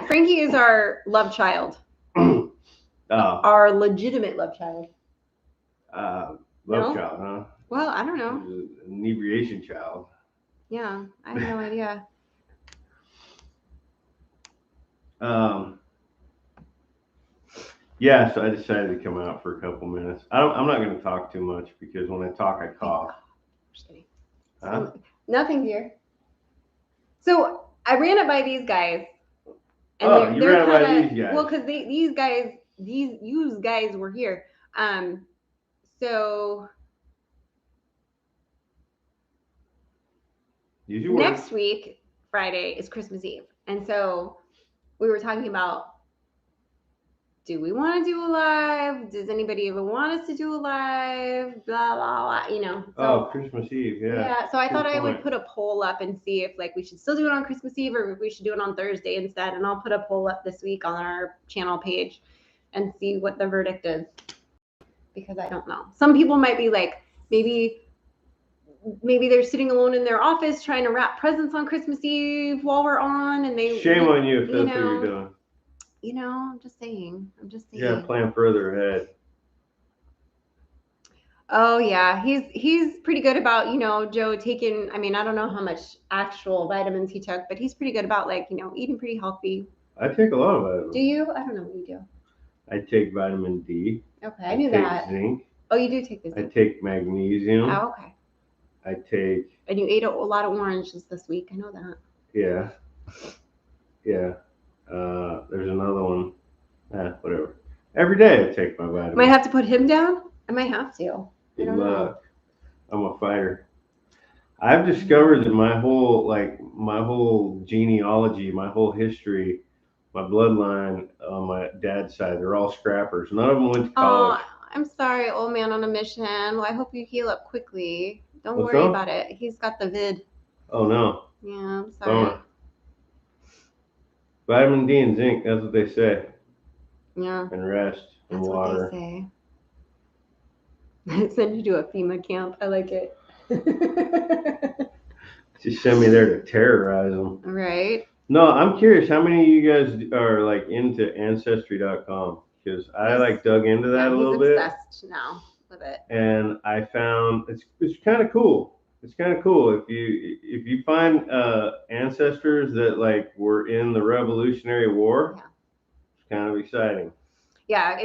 Frankie is our love child. Our legitimate love child. Love child, huh? Well, I don't know. Inebriation child. Yeah, I have no idea. Yeah, so I decided to come out for a couple minutes. I'm not going to talk too much because when I talk, I cough. Just kidding. Huh? Nothing here. So I ran it by these guys. And you ran it by these guys. Well, because these guys were here. So next week, Friday, is Christmas Eve. And so we were talking about, do we want to do a live? Does anybody even want us to do a live? Blah, blah, blah, So, Christmas Eve, yeah. Yeah, so I thought I would put a poll up and see if we should still do it on Christmas Eve or if we should do it on Thursday instead. And I'll put a poll up this week on our channel page and see what the verdict is. Because I don't know. Some people might be like, maybe they're sitting alone in their office trying to wrap presents on Christmas Eve while we're on, and shame on you if that's what you're doing. I'm just saying. Yeah, plan further ahead. Oh yeah, he's pretty good about Joe taking. I mean, I don't know how much actual vitamins he took, but he's pretty good about eating pretty healthy. I take a lot of vitamins. Do you? I don't know what you do. I take vitamin D. Okay, I knew that. Zinc. Oh, you do take the zinc. I take magnesium. Oh, okay. I take. And you ate a lot of oranges this week. I know that. Yeah. Yeah. There's another one. Whatever. Every day I take my vitamins. Might have to put him down. I might have to. Good luck. I'm a fighter. I've discovered that my whole genealogy, my whole history, my bloodline on my dad's side, they're all scrappers. None of them went to college. Oh, I'm sorry, old man on a mission. Well, I hope you heal up quickly. Don't What's worry wrong? about it. He's got the vid. Oh no. Yeah, I'm sorry. Bummer. Vitamin D and zinc, that's what they say. Yeah. And rest and that's water. What they say. Send you to a FEMA camp. I like it. Just send me there to terrorize them. Right. No, I'm curious. How many of you guys are into Ancestry.com? Because I dug into that a little bit. He's obsessed now with it. And I found it's kind of cool. It's kind of cool if you find ancestors that were in the Revolutionary War. Yeah. It's kind of exciting. Yeah,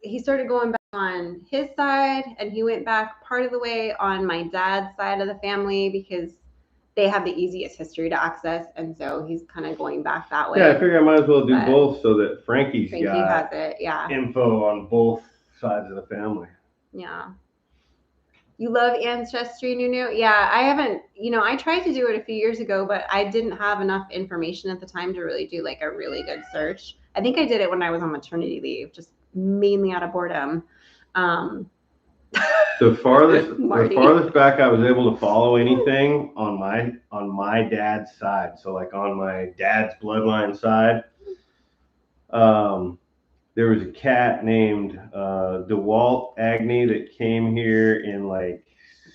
he started going back on his side, and he went back part of the way on my dad's side of the family because they have the easiest history to access, and so he's kind of going back that way. Yeah, I figure I might as well do But both so that Frankie's Frankie got has it. Yeah. info on both sides of the family. Yeah. You love Ancestry, Nunu? Yeah, I haven't, I tried to do it a few years ago, but I didn't have enough information at the time to really do like a really good search. I think I did it when I was on maternity leave, just mainly out of boredom. The Marty. farthest back I was able to follow anything on my dad's side. So like on my dad's bloodline side, there was a cat named DeWalt Agnew that came here in like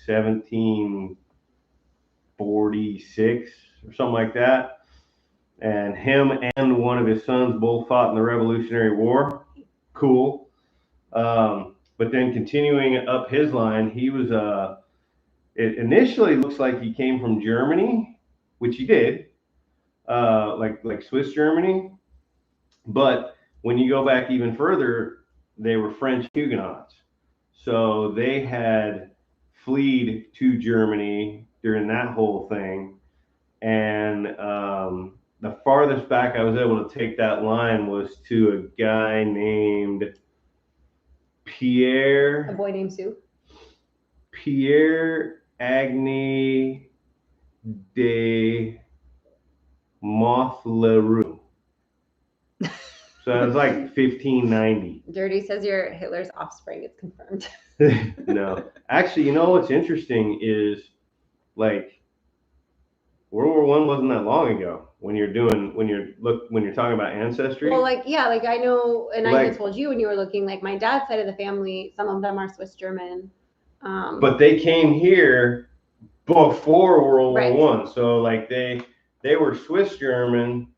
1746 or something like that. And him and one of his sons both fought in the Revolutionary War. Cool. But then continuing up his line, he was it initially looks like he came from Germany, which he did, like Swiss Germany. But when you go back even further, they were French Huguenots. So they had fled to Germany during that whole thing. And the farthest back I was able to take that line was to a guy named A boy named Sue. Pierre Agnew de Montleroux. So it was like 1590. Dirty says you're Hitler's offspring. It's confirmed. No, actually, you know what's interesting is like World War One wasn't that long ago. When you're talking about ancestry. Well, like I know, and I Like- had told you when you were looking, like my dad's side of the family, some of them are Swiss German. But they came here before World Right. War One, so like they were Swiss German,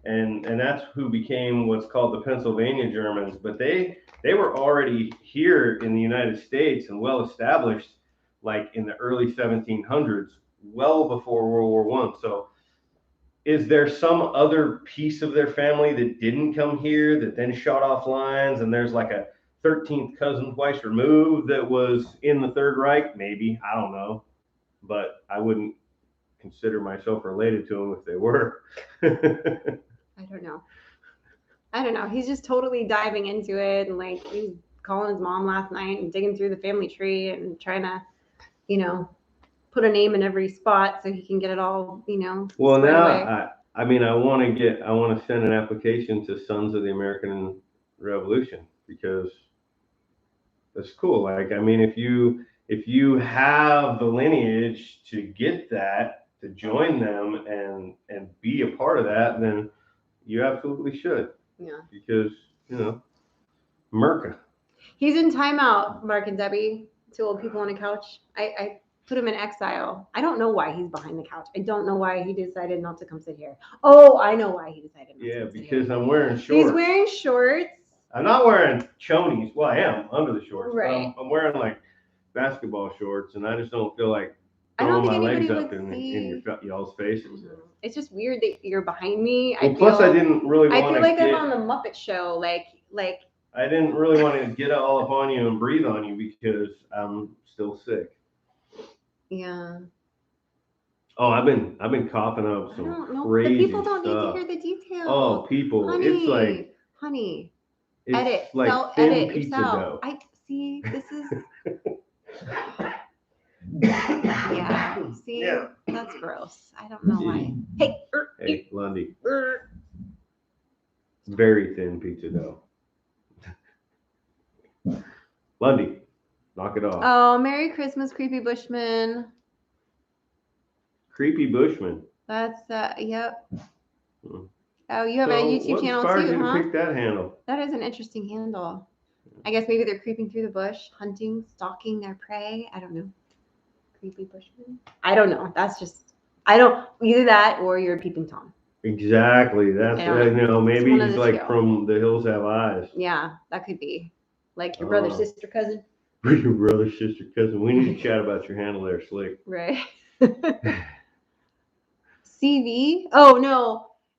and that's who became what's called the Pennsylvania Germans. But they were already here in the United States and well established, like in the early 1700s, well before World War One. So, is there some other piece of their family that didn't come here that then shot off lines, and there's like a 13th cousin twice removed that was in the Third Reich? Maybe, I don't know, but I wouldn't consider myself related to them if they were. I don't know. He's just totally diving into it, and like he was calling his mom last night and digging through the family tree and trying to, put a name in every spot so he can get it all, Well, squared now away. I mean, I want to send an application to Sons of the American Revolution because that's cool. Like, I mean, if you have the lineage to get that, to join them and be a part of that, then you absolutely should. Yeah. Because, Merca. He's in timeout, Mark and Debbie, two old people on a couch. I put him in exile. I don't know why he's behind the couch. I don't know why he decided not to come sit here. Oh, I know why he decided not to Yeah, come sit because here. I'm wearing shorts. He's wearing shorts. I'm not wearing chonies. Well, I am under the shorts. Right. But I'm wearing like basketball shorts, and I just don't feel like I don't throwing think my legs anybody up would in see. y'all's faces. It's just weird that you're behind me. Well, plus I didn't really I want feel to like get. I'm on the Muppet Show. Like. I didn't really want to get all up on you and breathe on you because I'm still sick. Yeah. Oh, I've been coughing up some I don't know. crazy The people don't stuff. need to hear the details. Oh, people, honey, it's like honey. it's Edit. like thin Edit pizza yourself. dough. I see. This is. Yeah. See. Yeah. That's gross. I don't know why. Hey. Hey, Lundy. Very thin pizza dough. Lundy, knock it off. Oh, Merry Christmas, Creepy Bushman. Creepy Bushman. That's yep. Hmm. Oh, you have a YouTube channel what inspired too, you huh? to pick that handle? That is an interesting handle. I guess maybe they're creeping through the bush, hunting, stalking their prey. I don't know. Creepy Bushman. I don't know. That's just either that or you're a peeping Tom. Exactly. That's maybe he's like from The Hills Have Eyes. Yeah, that could be. Like your brother, sister, cousin. Your brother, sister, cousin. We need to chat about your handle there, Slick. Right. CV? Oh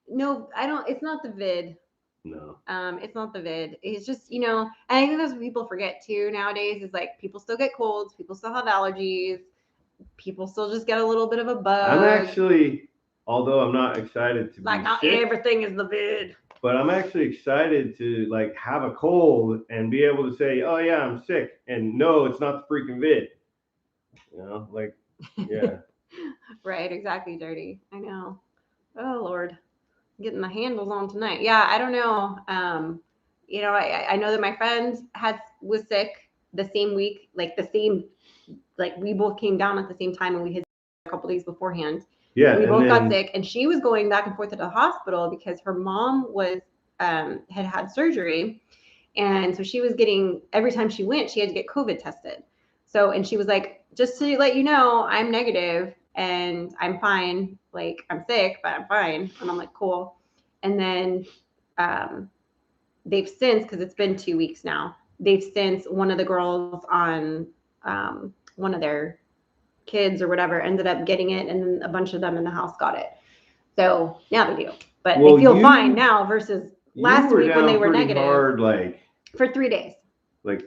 no, I don't. It's not the vid. No. It's not the vid. It's just and I think that's what people forget too nowadays is like people still get colds, people still have allergies. people still just get a little bit of a bug. I'm actually, although I'm not excited to like be not sick, everything is the vid. but I'm actually excited to like have a cold and be able to say, "Oh yeah, I'm sick," and no, it's not the freaking vid. Like, yeah. Right, exactly, Dirty. I know. Oh Lord, getting the handles on tonight. Yeah, I don't know. I know that my friend was sick the same week, like we both came down at the same time, and we had a couple days beforehand. Yeah, We and both got then sick, and she was going back and forth to the hospital because her mom had surgery, and so she was getting, every time she went, she had to get COVID tested. So, and she was like, just to let you know, I'm negative and I'm fine. Like, I'm sick, but I'm fine. And I'm like, cool. And then they've since, because it's been 2 weeks now, they've since, one of the girls on one of their kids or whatever ended up getting it, and then a bunch of them in the house got it. So now they do. But Well, they feel fine now versus you last were week when they down were pretty negative hard, like for 3 days.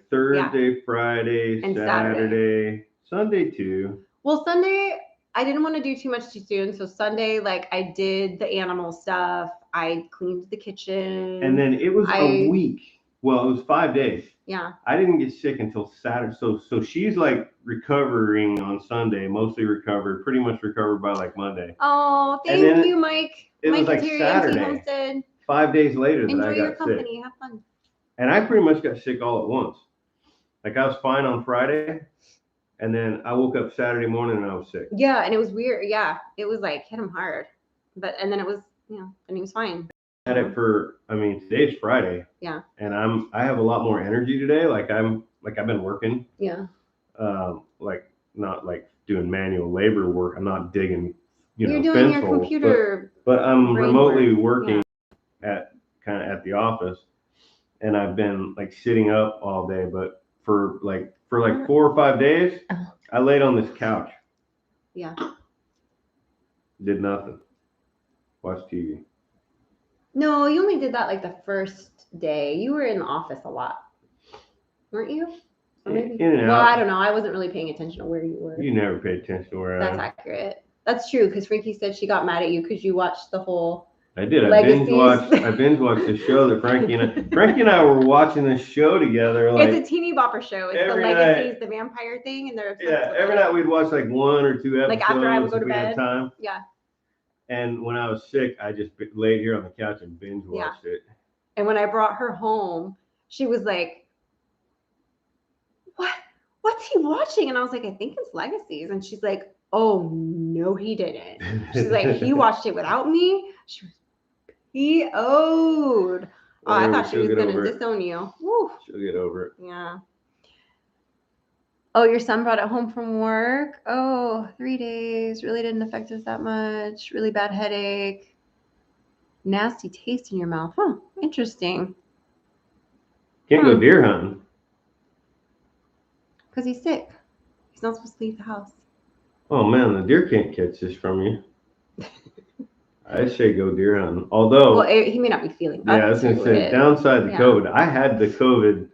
Thursday, Friday, And Saturday, Sunday too. Well, Sunday, I didn't want to do too much too soon. So Sunday, like I did the animal stuff. I cleaned the kitchen. And then it was a week. Well, it was 5 days. Yeah. I didn't get sick until Saturday. So she's like recovering on Sunday, mostly recovered, pretty much recovered by like Monday. Oh, thank you, Mike. It Mike was like is here, Saturday. MC Homestead. 5 days later that Enjoy I got your sick. company. Have fun. And I pretty much got sick all at once. Like I was fine on Friday, and then I woke up Saturday morning and I was sick. Yeah, and it was weird. Yeah, it was like hit him hard, and then it was, and he was fine. I had it for, today's Friday. Yeah. And I have a lot more energy today. Like I've been working. Yeah. Like not like doing manual labor work. I'm not digging, You're doing fence your holes, computer. but I'm remotely work. working at the office, and I've been like sitting up all day. But for 4 or 5 days, I laid on this couch. Yeah. Did nothing. Watched TV. No, you only did that like the first day. You were in the office a lot, weren't you? Or maybe. In and out. Well, I don't know. I wasn't really paying attention to where you were. You never pay attention to where I am. That's accurate. That's true, because Frankie said she got mad at you because you watched the whole. I did. I binge watched the show that Frankie and I were watching this show together. Like, it's a teeny bopper show. It's the Legacies, the vampire thing, and they're obsessed with every night we'd watch like 1 or 2 episodes. Like after I would go to bed. Had time. Yeah. And when I was sick, I just laid here on the couch and binge watched it. And when I brought her home, she was like, What's he watching? And I was like, I think it's Legacies. And she's like, oh, no, he didn't. She's like, he watched it without me. She was PO'd. Oh, I thought she was going to disown you. Woo. She'll get over it. Yeah. Oh, your son brought it home from work. Oh, 3 days. Really didn't affect us that much. Really bad headache. Nasty taste in your mouth. Huh. Interesting. Can't go deer hunting. Because he's sick. He's not supposed to leave the house. Oh, man, the deer can't catch this from you. I say go deer hunting. Although. Well, he may not be feeling up. Yeah, I was going to say, downside the COVID. I had the COVID.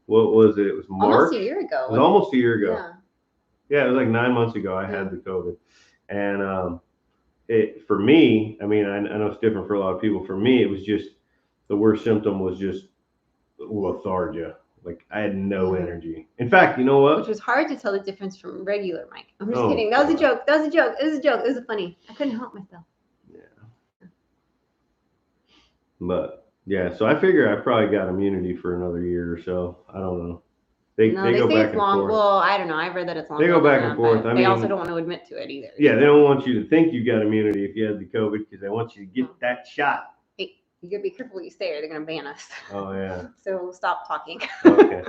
What was it? It was March. Almost a year ago. It was almost a year ago. Yeah. Yeah, it was like 9 months ago I had the COVID. And for me, I know it's different for a lot of people. For me, it was just, the worst symptom was just lethargia. Like I had no energy. In fact, you know what? Which was hard to tell the difference from regular Mike. I'm just kidding. That was a joke. It was funny. I couldn't help myself. Yeah. But yeah, so I figure I probably got immunity for another year or so. I don't know. They go say back it's long. And forth. Well, I don't know. I've read that it's long. They go back and forth. They also don't want to admit to it either. Yeah, they don't want you to think you got immunity if you had the COVID because they want you to get that shot. Hey, you gotta be careful what you say, or they're gonna ban us. Oh yeah. So stop talking. Okay.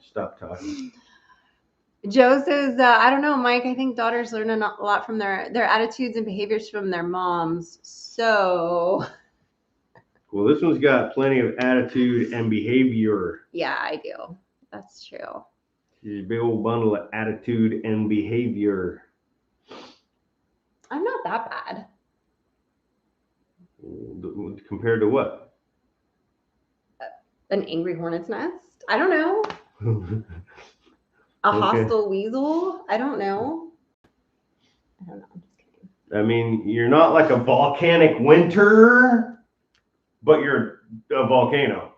Stop talking. Joe says, I don't know, Mike. I think daughters learn a lot from their attitudes and behaviors from their moms. So. Well, this one's got plenty of attitude and behavior. Yeah, I do. That's true. She's a big old bundle of attitude and behavior. I'm not that bad. Compared to what? An angry hornet's nest? I don't know. A Okay. hostile weasel? I don't know. I don't know. I'm just kidding. I mean, you're not like a volcanic winter, but you're a volcano.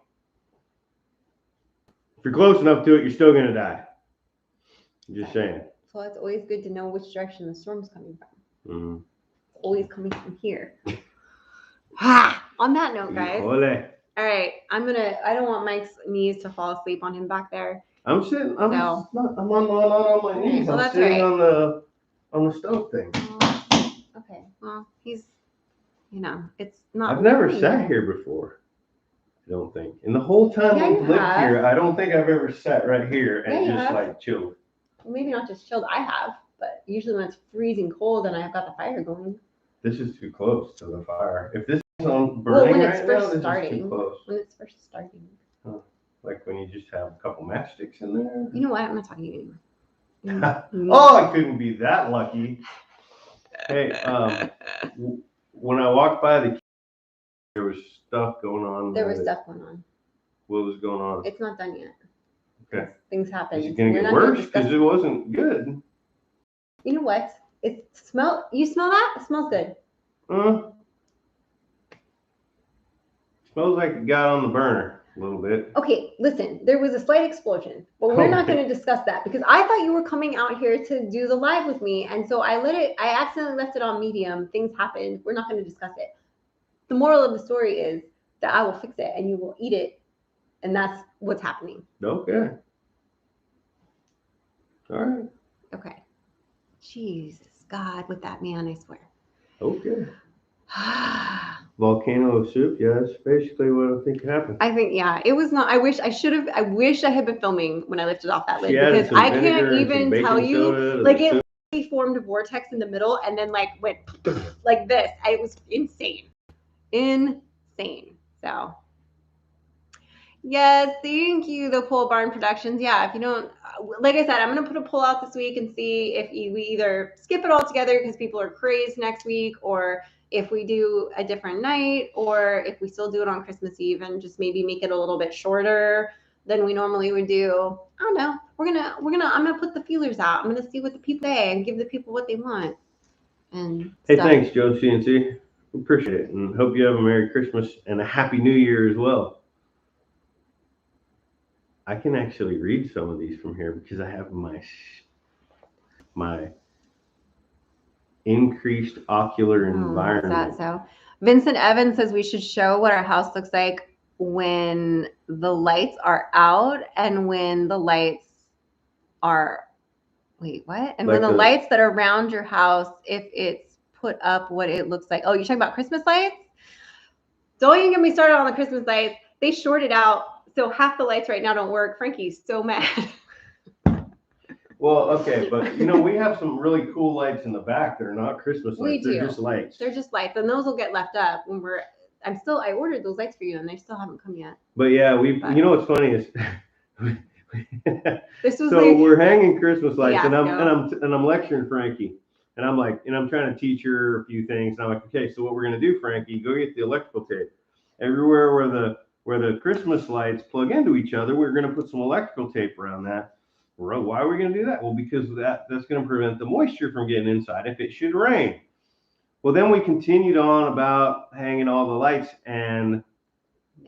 If you're close enough to it, you're still gonna die. I'm just saying. So it's always good to know which direction the storm's coming from. Mm. It's always coming from here. Ha! On that note, guys. Híjole. All right, I don't want Mike's knees to fall asleep on him back there. I'm sitting. I'm So- not. I'm on my knees. Well, I'm that's sitting right. on the stove thing. Okay, well, he's, it's not. I've never really sat nice. here before. I don't think. In the whole time Yeah, I've you lived have. here, I don't think I've ever sat right here and Yeah, you just have. like chilled. Well, maybe not just chilled. I have, but usually when it's freezing cold and I've got the fire going. This is too close to the fire. If this is on Well, burning when it's right now, first this is starting. too close. When it's first starting. Like when you just have a couple matchsticks in there. You know what? I'm not talking to you anymore. Oh, I couldn't be that lucky. Hey, when I walked by the, there was stuff going on. There was stuff going on. What was going on? It's not done yet. Okay. Things happen. Is it gonna We're get not gonna worse? discuss Because it wasn't good. You know what? You smell that? It smells good. Smells like it got on the burner a little bit. Okay, listen, there was a slight explosion, but we're not going to discuss that because I thought you were coming out here to do the live with me. And so I accidentally left it on medium. Things happened. We're not going to discuss it. The moral of the story is that I will fix it and you will eat it. And that's what's happening. Okay. All right. Okay. Jesus, God, with that man, I swear. Okay. Volcano of soup. Yeah, that's basically what I think happened. I think, yeah, it was not. I wish I had been filming when I lifted off that lid because Some I vinegar can't and even some tell baking you. soda to Like the it soup. literally formed a vortex in the middle and then like went like this. It was insane. Insane. So yes, thank you, the Pole Barn Productions. Yeah, if you don't, like I said, I'm gonna put a poll out this week and see if we either skip it all together because people are crazed next week, or if we do a different night, or if we still do it on Christmas Eve and just maybe make it a little bit shorter than we normally would do. I don't know. I'm gonna put the feelers out. I'm gonna see what the people say and give the people what they want. And Hey, stuff. thanks, Joe CNC. Appreciate it, and hope you have a Merry Christmas and a Happy New Year as well. I can actually read some of these from here because I have my increased ocular environment. Is that so? Vincent Evans says we should show what our house looks like when the lights are out and when the lights are wait, what? And Like when the the- lights that are around your house, if it's put up what it looks like. Oh, you're talking about Christmas lights? Don't even get me started on the Christmas lights. They shorted out, so half the lights right now don't work. Frankie's so mad. Well, okay, but we have some really cool lights in the back that are not Christmas We lights. They're do. just lights. They're just lights, and those will get left up when I ordered those lights for you, and they still haven't come yet. But yeah, what's funny is This was so we're hanging Christmas lights, and fiasco. I'm lecturing Frankie, and I'm like, and I'm trying to teach her a few things, and I'm like, okay, so what we're gonna do, Frankie, go get the electrical tape. Everywhere where the Christmas lights plug into each other, we're gonna put some electrical tape around that. Why are we going to do that? Well, because that's going to prevent the moisture from getting inside if it should rain. Well, then we continued on about hanging all the lights and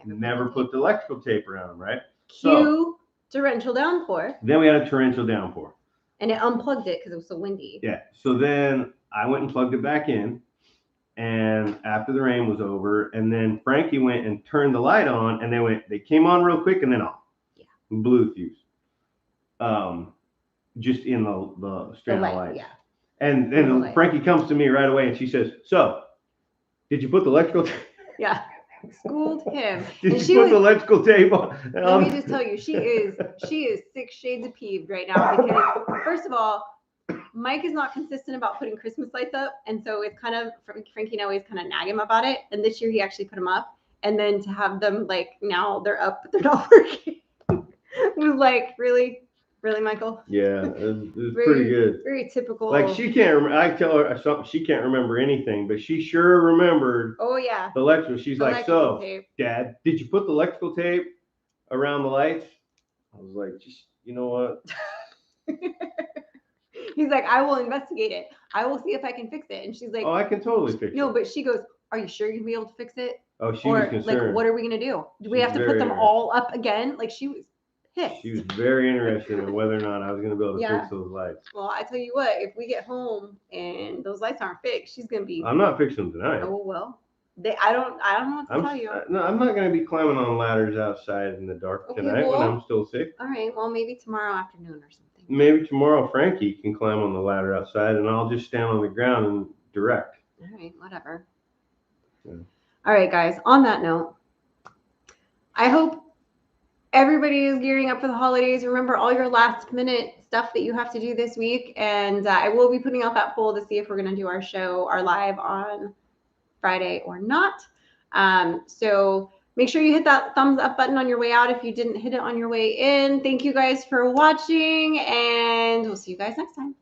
never put the electrical tape around them, right? Cue torrential downpour. Then we had a torrential downpour. And it unplugged it because it was so windy. Yeah. So then I went and plugged it back in. And after the rain was over, and then Frankie went and turned the light on, and they came on real quick and then off. Yeah. Blue fuse. Just in the strand of lights. Yeah. And then Frankie comes to me right away and she says, "So, did you put the electrical tape?" Yeah. Schooled him. Did you put the electrical tape on? Let me just tell you, she is 6 shades of peeved right now because first of all, Mike is not consistent about putting Christmas lights up, and so it's kind of Frankie and I always kind of nag him about it. And this year he actually put them up, and then to have them like now they're up but they're not working was like really, Michael. Yeah, it was pretty good. Very typical. Like she can't. I tell her something. She can't remember anything, but she sure remembered. Oh yeah. The electrical. She's like, "So, tape. Dad, did you put the electrical tape around the lights?" I was like, "Just you know what." He's like, I will investigate it. I will see if I can fix it. And she's like, Oh, I can totally fix no, it. but she goes, are you sure you're gonna be able to fix it? Oh, she was Or like, concerned. what are we gonna do? Do we She's have to put very them interested. all up again? Like she was pissed. She was very interested in whether or not I was going to be able to Yeah. fix those lights. Well, I tell you what, if we get home and those lights aren't fixed, she's gonna be. I'm not fixing them tonight. Oh well. I don't know what to tell you. No, I'm not going to be climbing on ladders outside in the dark Okay, tonight when well- I'm still sick. All right. Well, maybe tomorrow afternoon or something. Maybe tomorrow Frankie can climb on the ladder outside and I'll just stand on the ground and direct. All right. Whatever. Yeah. All right, guys. On that note, I hope everybody is gearing up for the holidays. Remember all your last minute stuff that you have to do this week. And I will be putting out that poll to see if we're going to do our live on Friday or not. So make sure you hit that thumbs up button on your way out if you didn't hit it on your way in. Thank you guys for watching, and we'll see you guys next time.